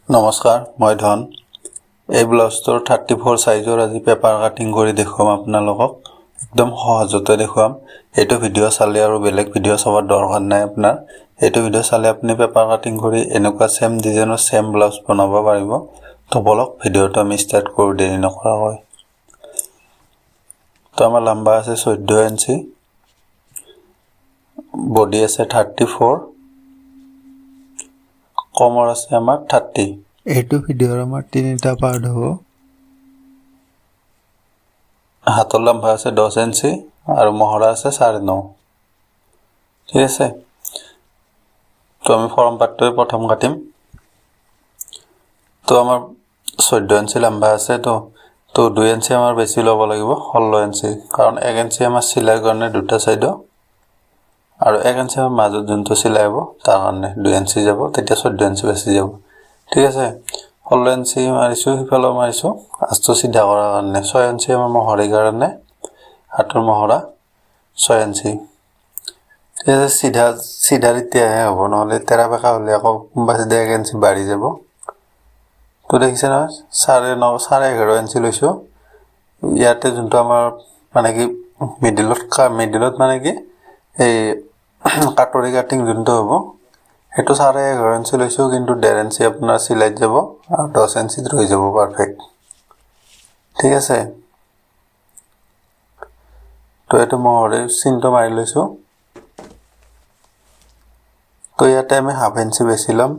নমস্কাৰ মই ধন এই ব্লাউজটোৰ 34 সাইজৰ আজি পেপাৰ কাটিং কৰি দেখুৱাম আপোনালোকক একদম সহজতে দেখুৱাম এইটো ভিডিও চালে আৰু বেলেগ ভিডিও চাবৰ দৰকাৰ নাই আপোনাৰ এইটো ভিডিও চালে আপুনি পেপাৰ কাটিং কৰি এনেকুৱা সেম ডিজাইনৰ সেম ব্লাউজ বনাব পাৰিব তো বলক ভিডিওটো আমি স্টাৰ্ট কৰো দেৰি নকৰাকৈ তো আমাৰ লম্বা আছে 14 ইঞ্চি বডি আছে 34 কমৰ আছে আমাৰ 30 এইটো ভিডিওৰ আমাৰ তিনিটা পাৰ্ট হ'ব হাতৰ লম্বা আছে 10 ইঞ্চি আৰু মহৰা আছে 9.5 ঠিক আছে তো আমি ফৰ্ম পাৰ্টটো প্ৰথম কাটিম তো আমাৰ 14 ইঞ্চি লম্বা আছে তো 2 ইঞ্চি আমাৰ বেছি ল'ব লাগিব 16 ইঞ্চি কাৰণ 1 ইঞ্চি আমাৰ সিলাই কাৰণে দুটা সাইড আৰু 1 ইঞ্চি আমাৰ মাজত যোনটো সিলাই হ'ব তাৰ কাৰণে 2 ইঞ্চি যাব তেতিয়া 14 ইঞ্চি বেছি যাব ঠিক আছে 16 ইঞ্চি মাৰিছো হিফালে মাৰিছো আস্তো সিধা কৰাৰ কাৰণে 6 ইঞ্চি আমাৰ মহৰি কাৰণে হাতৰ মহৰা 6 ইঞ্চি ঠিক আছে সিধা ৰিতিয়াহে হ'ব নহলে তেৰা বেকা হলে আকৌ কোনবাছে 1 ইঞ্চি বাঢ়ি যাব তো দেখিছে না 9.5 ইঞ্চি লৈছো ইয়াতে যোনটো আমাৰ মানে কি মিডলত মানে কি এই কাটৰি কাটিং যোনটো হ'ব হেতু 11.5 ইঞ্চি লৈছো কিন্তু 1.5 ইঞ্চি আপোনাৰ সিলাই যাব আৰু 10 ইঞ্চি ৰৈ যাব পাৰফেক্ট ঠিক আছে তো এটো মহৰে চিনটো মাৰি লৈছো তো ইয়াতে আমি হাফ ইঞ্চি বেছি লম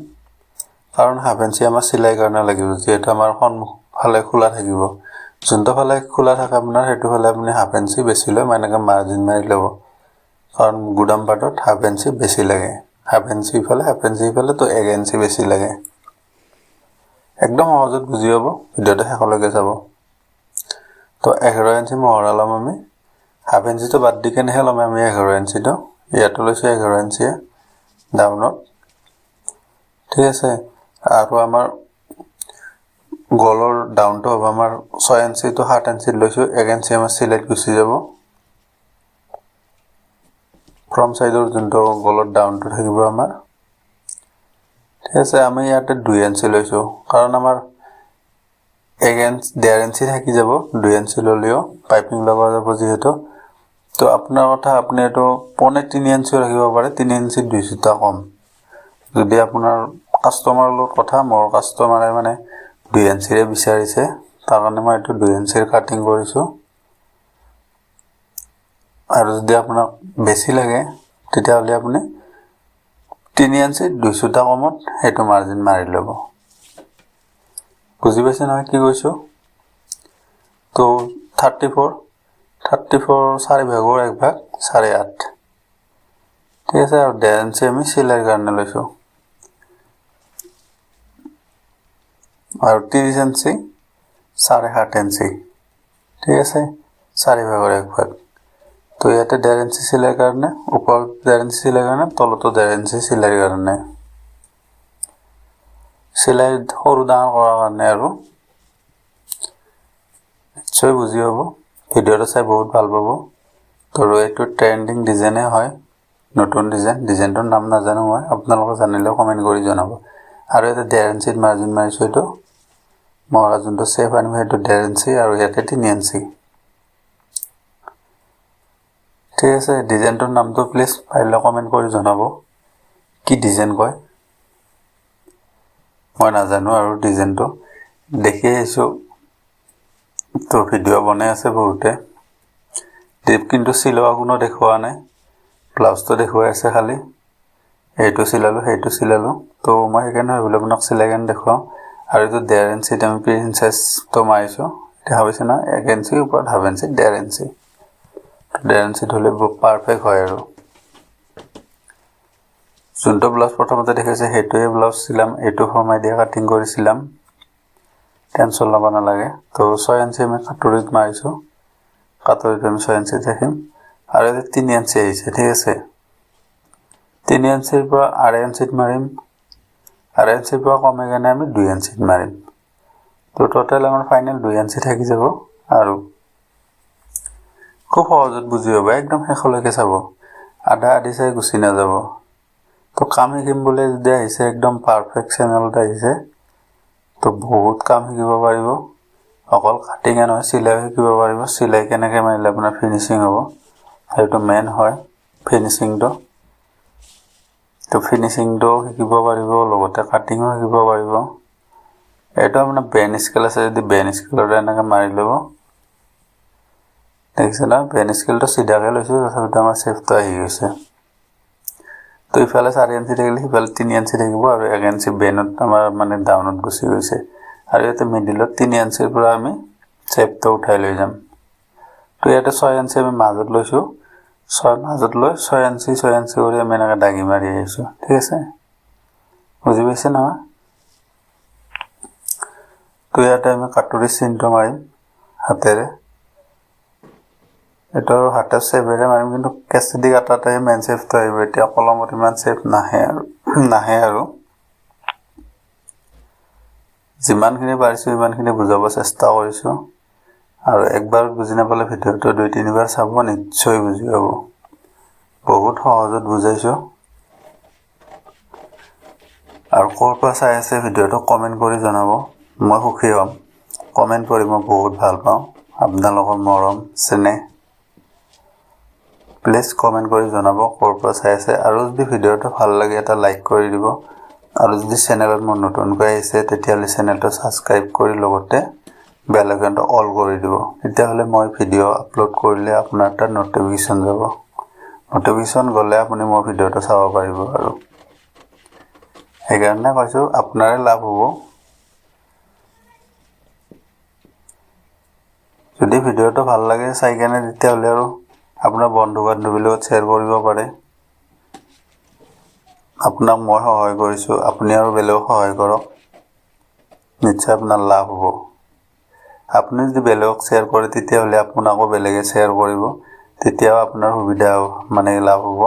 কাৰণ হাফ ইঞ্চি আমাৰ সিলাই কাৰণে লাগিব যেটো আমাৰ ফালে খোলা থাকিব যোনটো ফালে খোলা থাকে আপোনাৰ হেতু ফালে আপুনি হাফ ইঞ্চি বেছি লয় মানেকে মাৰ্জিন মাৰি লব কাৰণ গুদাম পাটত হাফ ইঞ্চি বেছি লাগে হাফ ইঞ্চি ফালে তো 1 ইঞ্চি বেছি লাগে একদম সহজত বুজি পাব ভিডিওটো শেষলৈকে চাব তো 11 ইঞ্চি মহৰা লম আমি হাফ ইঞ্চি তো বাদ দি কেনে লম আমি 11 ইঞ্চি তো ইয়াতো লৈছো 11 ইঞ্চি ডাউনত ঠিক আছে আৰু আমাৰ গলৰ ডাউনটো হ'ব আমাৰ 6 ইঞ্চি তো 7 ইঞ্চি লৈছো 1 ইঞ্চি আমাৰ সিলাইট গুচি যাব ফ্ৰম সাইডৰ যোনটো গলৰ ডাউনটো থাকিব আমাৰ ঠিক আছে আমি ইয়াতে 2 ইঞ্চি লৈছো কাৰণ আমাৰ 1.5 ইঞ্চি থাকি যাব 2 ইঞ্চি ললিও পাইপিং লগা যাব যেহেতু তো আপোনাৰ কথা আপুনি এটো 3 ইঞ্চি ৰাখিব পাৰে 3 ইঞ্চি 200 টা কম যদি আপোনাৰ কাস্টমাৰৰ লগত কথা মোৰ কাস্টমাৰে মানে 2 ইঞ্চিৰে বিচাৰিছে তাৰ কাৰণে মই এটো 2 ইঞ্চিৰ কাটিং কৰিছো আৰু যদি আপোনাক বেছি লাগে তেতিয়া হলে আপুনি 3 ইঞ্চি 200 টা কমত হেতু মাৰ্জিন মাৰি লব বুজি পাইছে না কি কৈছো তো 34 4 ভাগৰ 1 ভাগ 8.5 ঠিক আছে আৰু 1.5 ইঞ্চি আমি সিলাইৰ কাৰণে লৈছো আৰু 30 ইঞ্চি 7.5 ইঞ্চি ঠিক আছে 4 ভাগৰ 1 ভাগ তো ইয়াতে 1.5 ইঞ্চি সিলাই কাৰণে ওপৰত 1.5 ইঞ্চি সিলাই কাৰণে তলতো 1.5 ইঞ্চি সিলাই কাৰণে সিলাই সৰু ডাঙৰ কৰাৰ কাৰণে আৰু নিশ্চয় বুজি পাব ভিডিওটো চাই বহুত ভাল পাব তো এইটো ট্ৰেন্ডিং ডিজাইনে হয় নতুন ডিজাইনটোৰ নাম নাজানো মই আপোনালোকে জানিলে কমেন্ট কৰি জনাব আৰু এটা 1.5 ইঞ্চি মাৰ্জিন মাৰিছো এটো মহৰা যোনটো সেফ আনিম হেতু 1.5 ইঞ্চি আৰু ইয়াতে 3 ইঞ্চি ঠিক আছে ডিজাইনটোৰ নামটো প্লিজ পাৰিলে কমেন্ট কৰি জনাব কি ডিজাইন কয় মই নাজানো আৰু ডিজাইনটো দেখি আহিছো তো ভিডিও বনাই আছে বহুতে ডিপ কিন্তু সিলোৱা কোনো দেখুৱা নাই ব্লাউজটো দেখুৱাই আছে খালি এইটো সিলালো তো মই কেনে ভাবিলো আপোনাক সিলাই কেনে দেখুৱাও আৰু এটো 1.5 ইঞ্চি আমি প্ৰিন্সেছ তো মাৰিছো দেখা পাইছে না 1 ইঞ্চি ওপৰত হাফ ইঞ্চি 1.5 ইঞ্চি 1.5 ইঞ্চি হলে পাৰফেক্ট হয় আৰু যোনটো ব্লাউজ প্ৰথমতে দেখাইছে হেতুৱে ব্লাউজ ছিলাম এটো ফৰ্মাই দিয়া কাটিং কৰিছিলাম টেনচন লব নালাগে তো 6 ইঞ্চি আমি কাটৰিত মাৰিছো কাটৰিত আমি 6 ইঞ্চি ৰাখিম আৰু এটা 3 ইঞ্চি আহিছে ঠিক আছে 3 ইঞ্চিৰ পৰা 8 ইঞ্চিত মাৰিম 8 ইঞ্চিৰ পৰা কমে গনে আমি 2 ইঞ্চিত মাৰিম তো টোটাল আমাৰ ফাইনাল 2 ইঞ্চি থাকি যাব আৰু খুব সহজত বুজি পাব একদম শেষলৈকে চাব আধা আধি চাই গুছি না যাব তো কাম শিকিম বলে যদি আহিছে একদম পারফেক্ট চ্যানেলটা আহিছে তো বহুত কাম শিকিব পাৰিব অকল কাটিঙে নহয় চিলাই শিকিব পাৰিব চিলাই কেনেকৈ মাৰিলে আপোনাৰ ফিনিচিং হ'ব সেইটো মেইন হয় ফিনিচিংটো তো ফিনিচিংটো শিকিব পাৰিব লগতে কাটিঙো শিকিব পাৰিব এটা আপোনাৰ বেন স্কেল আছে যদি বেন স্কেলৰে এনেকৈ মাৰি ল'ব দেখিছে না বেন স্কেলটো চিধাকৈ লৈছোঁ তথাপিতো আমাৰ চেফটো আহি গৈছে তো ইফালে 4 ইঞ্চি থাকিলে সিফালে 3 ইঞ্চি থাকিব আৰু 1 ইঞ্চি বেনত আমাৰ মানে ডাউনত গুচি গৈছে আৰু ইয়াতে মিডিলত 3 ইঞ্চিৰ পৰা আমি চেপটো উঠাই লৈ যাম তো ইয়াতে 6 ইঞ্চি আমি মাজত লৈছোঁ 6 মাজত লৈ 6 ইঞ্চি কৰি আমি এনেকৈ দাগি মাৰি আহিছোঁ ঠিক আছে বুজি পাইছে নহয় তো ইয়াতে আমি কাটুৰি চিনটো মাৰিম হাতেৰে এটা হাতে চেপেৰে মাৰিম কিন্তু কেঁচি কাটাতে মেইন চেপটো আহিব এতিয়া কলমত ইমান চেপ নাহে আৰু যিমানখিনি পাৰিছোঁ ইমানখিনি বুজাব চেষ্টা কৰিছোঁ আৰু একবাৰ বুজি নাপালে ভিডিঅ'টো 2-3 বাৰ চাব নিশ্চয় বুজি পাব বহুত সহজত বুজাইছোঁ আৰু ক'ৰ পৰা চাই আছে ভিডিঅ'টো কমেণ্ট কৰি জনাব মই সুখী হ'ম কমেণ্ট কৰি মই বহুত ভাল পাওঁ আপোনালোকৰ মৰম চেনেহ প্লিজ কমেণ্ট কৰি জনাব ক'ৰ পৰা চাই আছে আৰু যদি ভিডিঅ'টো ভাল লাগে এটা লাইক কৰি দিব আৰু যদি চেনেলত মোৰ নতুনকৈ আহিছে তেতিয়াহ'লে চেনেলটো ছাবস্ক্ৰাইব কৰি লগতে বেল আইকনটো অল কৰি দিব তেতিয়াহ'লে মই ভিডিঅ' আপলোড কৰিলে আপোনাৰ তাত নটিফিকেশ্যন যাব নটিফিকেশ্যন গ'লে আপুনি মোৰ ভিডিঅ'টো চাব পাৰিব আৰু সেইকাৰণে কৈছোঁ আপোনাৰে লাভ হ'ব যদি ভিডিঅ'টো ভাল লাগে চাই কেনে তেতিয়াহ'লে আৰু আপোনাৰ বন্ধু বান্ধৱীৰ লগত শ্বেয়াৰ কৰিব পাৰে আপোনাক মই সহায় কৰিছোঁ আপুনি আৰু বেলেগক সহায় কৰক নিশ্চয় আপোনাৰ লাভ হ'ব আপুনি যদি বেলেগক শ্বেয়াৰ কৰে তেতিয়াহ'লে আপোনাকো বেলেগে শ্বেয়াৰ কৰিব তেতিয়াও আপোনাৰ সুবিধা মানে লাভ হ'ব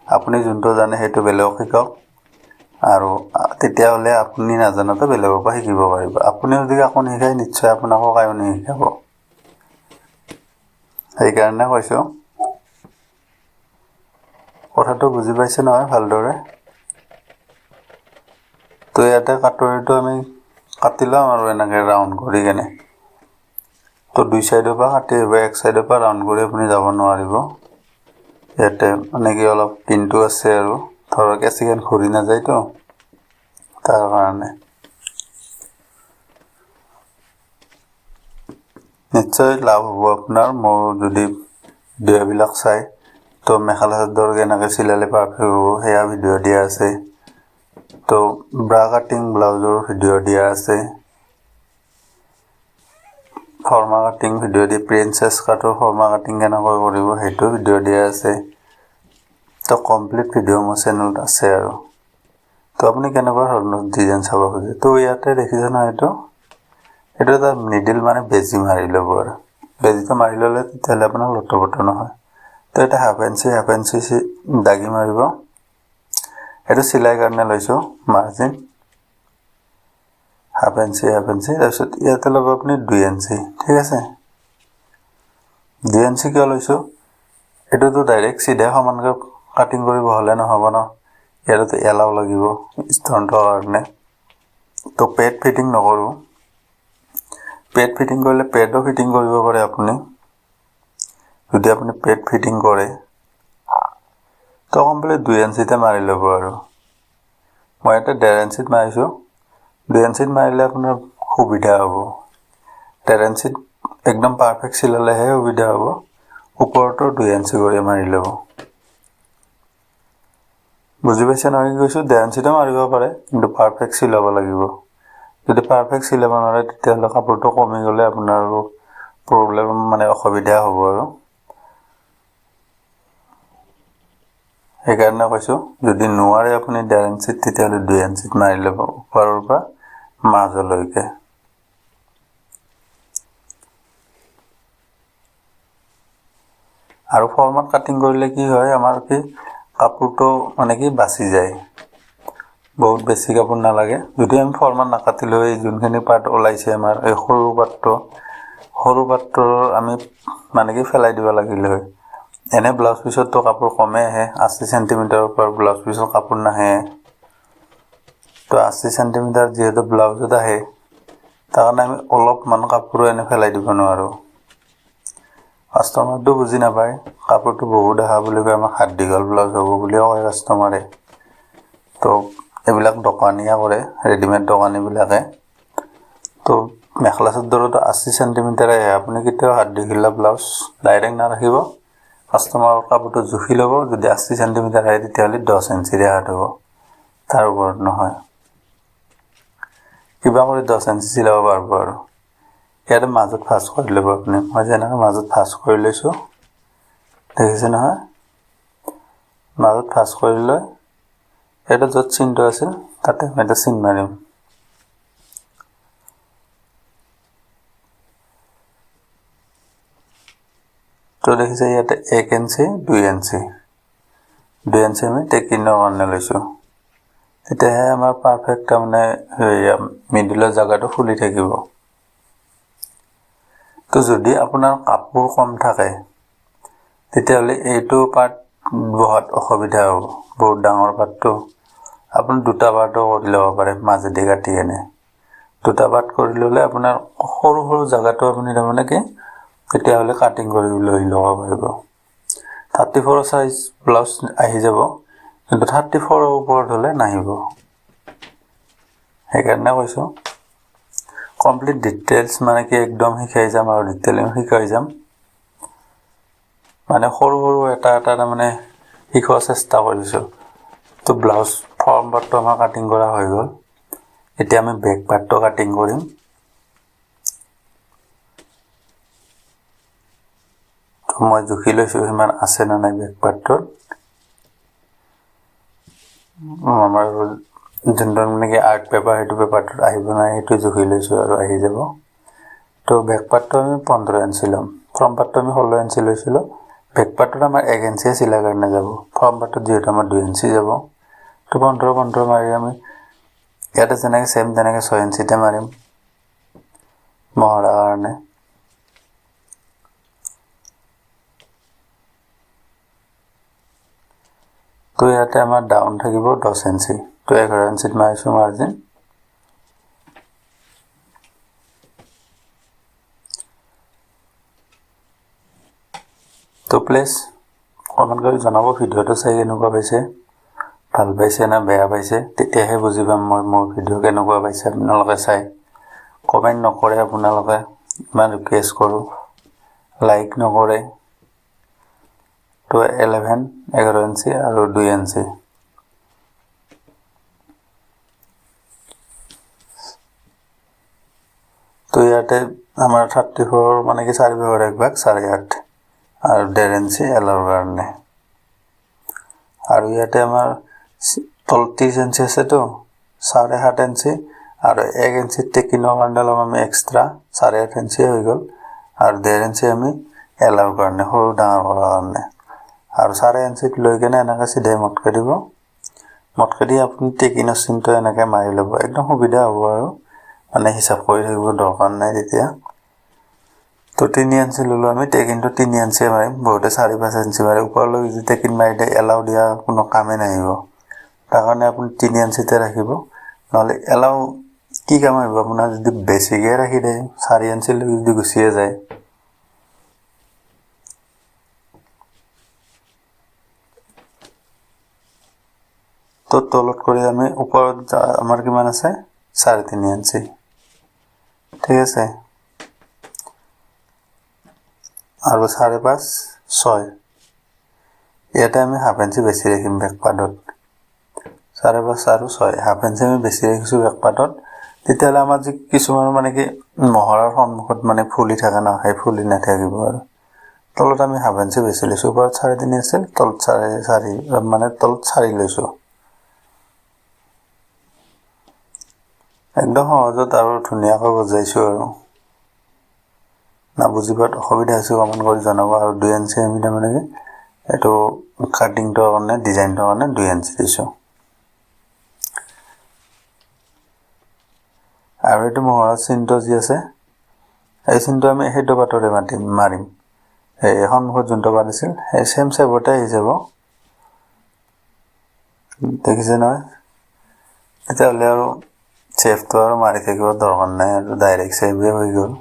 আপুনি যোনটো জানে সেইটো বেলেগক শিকাওক আৰু তেতিয়াহ'লে আপুনি নাজানোতো বেলেগৰ পৰা শিকিব পাৰিব আপুনি যদি কাকো নিশিকায় নিশ্চয় আপোনাকো কায়ো নিশিকাব সেইকাৰণে কৈছোঁ কথাটো বুজি পাইছে নহয় ভালদৰে তো ইয়াতে কাটুৰিটো আমি কাটি ল'ম আৰু এনেকৈ ৰাউণ্ড কৰি কেনে তো 2 চাইডৰ পৰা কাটি আহিব 1 চাইডৰ পৰা ৰাউণ্ড কৰি আপুনি যাব নোৱাৰিব ইয়াতে মানে কি অলপ পিনটো আছে আৰু ধৰক কেঁচিখন ঘূৰি নাযায়তো তাৰ কাৰণে নিশ্চয় লাভ হ'ব আপোনাৰ মোৰ যদি ভিডিঅ'বিলাক চাই তো মেখেলা চাদৰ কেনেকৈ চিলালে পাৰফেক্ট হ'ব সেয়া ভিডিঅ' দিয়া আছে তো ব্ৰা কাটিং ব্লাউজৰ ভিডিঅ' দিয়া আছে ফৰ্মা কাটিং ভিডিঅ' দি প্ৰিন্সেছ কাটৰ ফৰ্মা কাটিং কেনেকৈ কৰিব সেইটো ভিডিঅ' দিয়া আছে তো কমপ্লিট ভিডিঅ' মোৰ চেনেলত আছে আৰু তো আপুনি কেনেকুৱা ধৰণৰ ডিজাইন চাব খোজে তো ইয়াতে দেখিছে নহয় এইটো এটা নিডিল মানে বেজি মাৰি ল'ব আৰু বেজিটো মাৰি ল'লে তেতিয়াহ'লে আপোনাৰ লটপট নহয় তো এটা হাফ ইঞ্চি দাগি মাৰিব এইটো চিলাই কাৰণে লৈছোঁ মাৰ্জিন হাফ ইঞ্চি তাৰপিছত ইয়াতে ল'ব আপুনি 2 ইঞ্চি ঠিক আছে 2 ইঞ্চি কিয় লৈছোঁ এইটোতো ডাইৰেক্ট চিধা সমানকৈ কাটিং কৰিব হ'লে নহ'ব ন ইয়াতে এলাও লাগিব ষ্টনটোৰ কাৰণে তো পেড ফিটিং নকৰোঁ পেড ফিটিং কৰিলে পেডো ফিটিং কৰিব পাৰে আপুনি যদি আপুনি পেড ফিটিং কৰে তো কমপ্লিট 2 ইঞ্চিতে মাৰি ল'ব আৰু মই ইয়াতে 1.5 ইঞ্চিত মাৰিছোঁ 2 ইঞ্চিত মাৰিলে আপোনাৰ সুবিধা হ'ব 1.5 ইঞ্চিত একদম পাৰফেক্ট চিলালেহে সুবিধা হ'ব ওপৰতো 2 ইঞ্চি কৰি মাৰি ল'ব বুজি পাইছে নহয় কি কৈছোঁ 1.5 ইঞ্চিতে মাৰিব পাৰে কিন্তু পাৰফেক্ট চিলাব লাগিব যদি পাৰফেক্ট চিলাব নোৱাৰে তেতিয়াহ'লে কাপোৰটো কমি গ'লে আপোনাৰ প্ৰব্লেম মানে অসুবিধা হ'ব আৰু সেইকাৰণে কৈছোঁ যদি নোৱাৰে আপুনি 1.5 ইঞ্চিত তেতিয়াহ'লে 2 ইঞ্চিত মাৰি ল'ব ওপৰৰ পৰা মাজলৈকে আৰু ফৰ্মাত কাটিং কৰিলে কি হয় আমাৰ কি কাপোৰটো মানে কি বাচি যায় বহুত বেছি কাপোৰ নালাগে যদি আমি ফৰ্মাত নাকাটিলেও এই যোনখিনি পাৰ্ট ওলাইছে আমাৰ এই সৰু পাৰ্টৰ আমি মানে কি ফেলাই দিব লাগিলে হয় এনে ব্লাউজ পিছততো কাপোৰ কমে আহে 80 চেণ্টিমিটাৰৰ পৰা ব্লাউজ পিছৰ কাপোৰ নাহে তো 80 সেন্টিমিটাৰ যেহেতু ব্লাউজত আহে তাৰ কাৰণে আমি অলপমান কাপোৰ এনে ফেলাই দিব নোৱাৰো কাস্টমাৰটো বুজি নাপায় কাপোৰটো বহুত দেখা বুলি কয় আমাক হাত দীঘল ব্লাউজ হ'ব বুলিও কয় কাস্টমাৰে তো এইবিলাক দোকানীয়া কৰে ৰেডিমেড দোকানীবিলাকে তো মেখেলা চাদৰটো 80 সেন্টিমিটাৰ আহে আপুনি কেতিয়াও হাত দীঘল ব্লাউজ ডাইৰেক্ট নাৰাখিব কাস্টমাৰৰ কাপোৰটো জুখি ল'ব যদি 80 সেন্টিমিটাৰ আহে তেতিয়াহ'লে 10 ইঞ্চিৰে হাত হ'ব তাৰ ওপৰত নহয় কিবা কৰি 10 ইঞ্চি চিলাব পাৰিব আৰু ইয়াতে মাজত ফাছ কৰি ল'ব আপুনি মই যেনেকৈ মাজত ফাছ কৰি লৈছোঁ দেখিছে নহয় মাজত ফাছ কৰি লৈ এটা য'ত চিনটো আছিল তাতে মই এটা চিন মাৰিম তো দেখিছে ইয়াতে 1 ইঞ্চি 2 ইঞ্চি 2 ইঞ্চি আমি টেকিনৰ কাৰণে লৈছোঁ তেতিয়াহে আমাৰ পাৰফেক্ট মানে মিডিলৰ জায়গাটো খুলি থাকিব তো যদি আপোনাৰ কাপোৰ কম থাকে তেতিয়াহ'লে এইটো পাৰ্ট বহুত অসুবিধা হ'ব বহুত ডাঙৰ পাৰ্টটো আপুনি দুটা পাৰ্টও কৰি ল'ব পাৰে মাজেদি কাটি কেনে দুটা পাৰ্ট কৰি ল'লে আপোনাৰ সৰু সৰু জায়গাটো আপুনি তাৰমানে কি তেতিয়াহ'লে কাটিং কৰি লৈ ল'ব পাৰিব 34 সাইজ ব্লাউজ আহি যাব কিন্তু 34 ওপৰত হ'লে নাহিব সেইকাৰণে কৈছোঁ কমপ্লিট ডিটেইলছ মানে কি একদম শিকাই যাম আৰু ডিটেইলিং শিকাই যাম মানে সৰু সৰু এটা মানে শিকোৱাৰ চেষ্টা কৰিছোঁ তো ব্লাউজ ফৰ্ম পাৰ্টটো আমাৰ কাটিং কৰা হৈ গ'ল এতিয়া আমি বেক পাৰ্টটো কাটিং কৰিম তো মই জুখি লৈছোঁ সিমান আছে না নাই বেক পাৰ্টটোত আমাৰ যোনটো মানে কি আৰ্ট পেপাৰ সেইটো পেপাৰটোত আহিব নাই সেইটো জুখি লৈছোঁ আৰু আহি যাব তো বেক পাৰ্টটো আমি 15 ইঞ্চি ল'ম ফ্ৰণ্ট পাৰ্টটো আমি 16 ইঞ্চি লৈছিলোঁ বেক পাৰ্টটোত আমাৰ 1 ইঞ্চি চিলাই কাৰণে যাব ফ্ৰণ্ট পাৰ্টটোত যিহেতু আমাৰ 2 ইঞ্চি যাব তো 15 মাৰি আমি ইয়াতে যেনেকৈ চেম তেনেকৈ 6 ইঞ্চিতে মাৰিম মহৰা কাৰণে তো ইয়াতে আমাৰ ডাউন থাকিব 10 ইঞ্চি তো 11 ইঞ্চিত মাৰিছোঁ মাৰ্জিন তো প্লিজ কমেণ্ট কৰি জনাব ভিডিঅ'টো চাই কেনেকুৱা পাইছে ভাল পাইছে না বেয়া পাইছে তেতিয়াহে বুজি পাম মই মোৰ ভিডিঅ' কেনেকুৱা পাইছে আপোনালোকে চাই কমেণ্ট নকৰে আপোনালোকে ইমান ৰিকুৱেষ্ট কৰোঁ লাইক নকৰে তো 11 ইঞ্চি আৰু 2 ইঞ্চি তো ইয়াতে আমাৰ 34 মানে কি 4 ভাগৰ 1 ভাগ 8.5 আৰু 1.5 ইঞ্চি এলৰ কাৰণে আৰু ইয়াতে আমাৰ 30 ইঞ্চি আছে তো 7.5 ইঞ্চি আৰু 1 ইঞ্চি টেকিনৰ কাৰণে ল'ম আমি এক্সট্ৰা 8.5 ইঞ্চি হৈ গ'ল আৰু 1.5 ইঞ্চি আমি এলৰ কাৰণে সৰু ডাঙৰ কৰাৰ কাৰণে আৰু 4 ইঞ্চিত লৈ কেনে এনেকৈ চিধাই মটকে দিব মটকে দি আপুনি টেকিনৰ চিনটো এনেকৈ মাৰি ল'ব একদম সুবিধা হ'ব আৰু মানে হিচাপ কৰি থাকিব দৰকাৰ নাই তেতিয়া তো 3 ইঞ্চি ল'লোঁ আমি টেকিনটো 3 ইঞ্চি মাৰিম বহুতে 4-5 ইঞ্চি মাৰে ওপৰলৈ যদি টেকিন মাৰি দিয়ে এলাও দিয়া কোনো কামেই নাহিব তাৰ কাৰণে আপুনি 3 ইঞ্চিতে ৰাখিব নহ'লে এলাও কি কাম আহিব আপোনাৰ যদি বেছিকৈ ৰাখি দিয়ে 4 ইঞ্চিলৈ যদি গুচিয়ে যায় তো তলত কৰি আমি ওপৰত আমাৰ কিমান আছে 3.5 ইঞ্চি ঠিক আছে আৰু 5.5 6 ইয়াতে আমি হাফ ইঞ্চি বেছি ৰাখিম বেক পাৰ্টত 5.5 আৰু 6 হাফ ইঞ্চি আমি বেছি ৰাখিছোঁ বেক পাৰ্টত তেতিয়াহ'লে আমাৰ যে কিছুমান মানে কি মহৰাৰ সন্মুখত মানে ফুলি থাকে না সেই ফুলি নাথাকিব আৰু তলত আমি হাফ ইঞ্চি বেছি লৈছোঁ ওপৰত 3.5 আছিল তলত 4.5 মানে তলত 4 লৈছোঁ একদম সহজত আৰু ধুনীয়াকৈ বুজাইছোঁ আৰু না বুজি পোৱাত অসুবিধা হৈছে কমেণ্ট কৰি জনাব আৰু 2 ইঞ্চি আমি তাৰমানে কি এইটো কাটিংটোৰ কাৰণে ডিজাইনটোৰ কাৰণে 2 ইঞ্চি দিছোঁ আৰু এইটো মহৰাৰ চিনটো যি আছে এই চিনটো আমি সেইটো পাতৰে মাৰিম এই সন্মুখত যোনটো পাত আছিল সেই চেম চেপতে আহি যাব দেখিছে নহয় তেতিয়াহ'লে আৰু চেভটো আৰু মাৰি থাকিব দৰকাৰ নাই আৰু ডাইৰেক্ট চেভে হৈ গ'ল।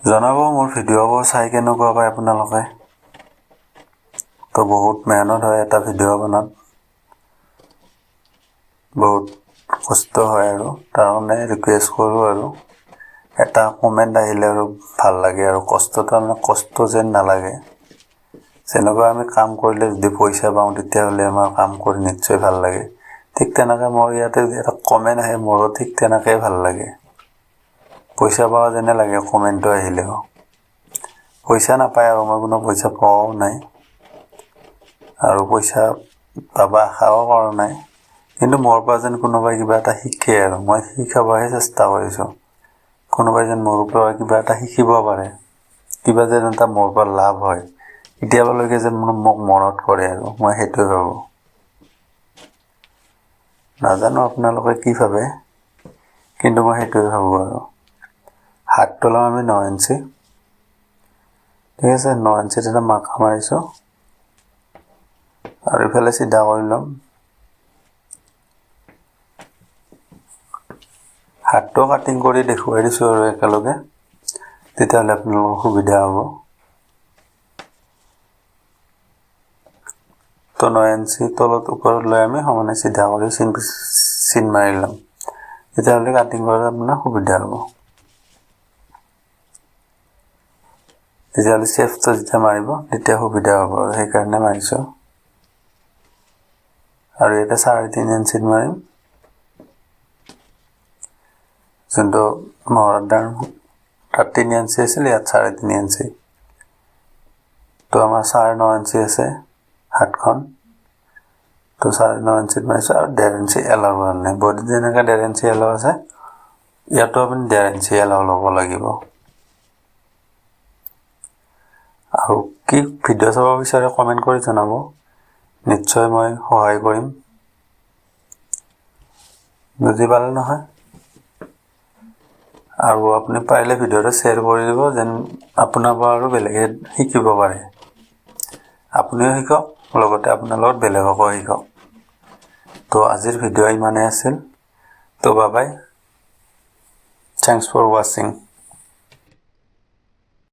জনাব মোৰ ভিডিঅ'বোৰ চাই কেনেকুৱা পায় আপোনালোকে। তো বহুত মেহনত হয় এটা ভিডিঅ' বনাত, বহুত কষ্ট হয় আৰু তাৰ কাৰণে ৰিকুৱেষ্ট কৰোঁ আৰু এটা কমেণ্ট আহিলে আৰু ভাল লাগে আৰু কষ্টটো আমাৰ কষ্ট যেন নালাগে। যেনেকুৱা আমি কাম কৰিলে যদি পইচা পাওঁ তেতিয়াহ'লে আমাৰ কাম কৰি নিশ্চয় ভাল লাগে। ঠিক তেনেকৈ মোৰ ইয়াতে এটা কমেণ্ট আহে মোৰো ঠিক তেনেকৈ ভাল লাগে। পইচা পোৱা যেনে লাগে কমেণ্টটো আহিলেও। পইচা নাপায় আৰু মই কোনো পইচা পোৱাও নাই আৰু পইচা পাব আশাও কৰা নাই। কিন্তু মোৰ পৰা যেন কোনোবাই কিবা এটা শিকে আৰু মই শিকাবহে চেষ্টা কৰিছোঁ। কোনোবাই যেন মোৰ পৰা কিবা এটা শিকিব পাৰে, কিবা যেন এটা মোৰ পৰা লাভ হয়, কেতিয়াবালৈকে যেন মোক মনত কৰে আৰু মই সেইটোৱে ভাবোঁ। নাজানো আপোনালোকে কি ভাবে, কিন্তু মই সেইটোৱে ভাবোঁ আৰু। হাত তোলাম আমি 9 ইঞ্চি, ঠিক আছে। 9 ইঞ্চিত এটা মাৰ্কা মাৰিছোঁ আৰু ইফালে চিধা কৰি ল'ম। হাতটো কাটিং কৰি দেখুৱাই দিছোঁ আৰু একেলগে, তেতিয়াহ'লে আপোনালোকৰ সুবিধা হ'ব। তো 9 ইঞ্চি তলত ওপৰত লৈ আমি সমানে চিধা কৰি চিন মাৰি ল'ম, তেতিয়াহ'লে কাটিং কৰাত আপোনাৰ সুবিধা হ'ব। তেতিয়াহ'লে চেভটো যেতিয়া মাৰিব তেতিয়া সুবিধা হ'ব আৰু সেইকাৰণে মাৰিছোঁ। আৰু ইয়াতে 3.5 ইঞ্চিত মাৰিম, যোনটো মহৰৰ দাম তাত 3 ইঞ্চি আছিল, ইয়াত 3.5 ইঞ্চি। তো আমাৰ 9.5 ইঞ্চি আছে হাতখন, তো 9.5 ইঞ্চিত মাৰিছোঁ আৰু 1.5 ইঞ্চি এলাও কাৰণে। বডিত যেনেকৈ 1.5 ইঞ্চি এলাও আছে, ইয়াতো আপুনি 1.5 ইঞ্চি এলাও ল'ব লাগিব। আৰু কি ভিডিঅ' চাব বিচাৰে কমেণ্ট কৰি জনাব, নিশ্চয় মই সহায় কৰিম। বুজি পালে নহয়? আৰু আপুনি পাৰিলে ভিডিঅ'টো শ্বেয়াৰ কৰি দিব, যেন আপোনাৰ পৰা আৰু বেলেগে শিকিব পাৰে। আপুনিও শিকক, লগতে আপোনাৰ লগত বেলেগকো শিকক। তো আজিৰ ভিডিঅ' ইমানেই আছিল। তো বাই বাই, থেংকছ ফৰ ৱাচিং।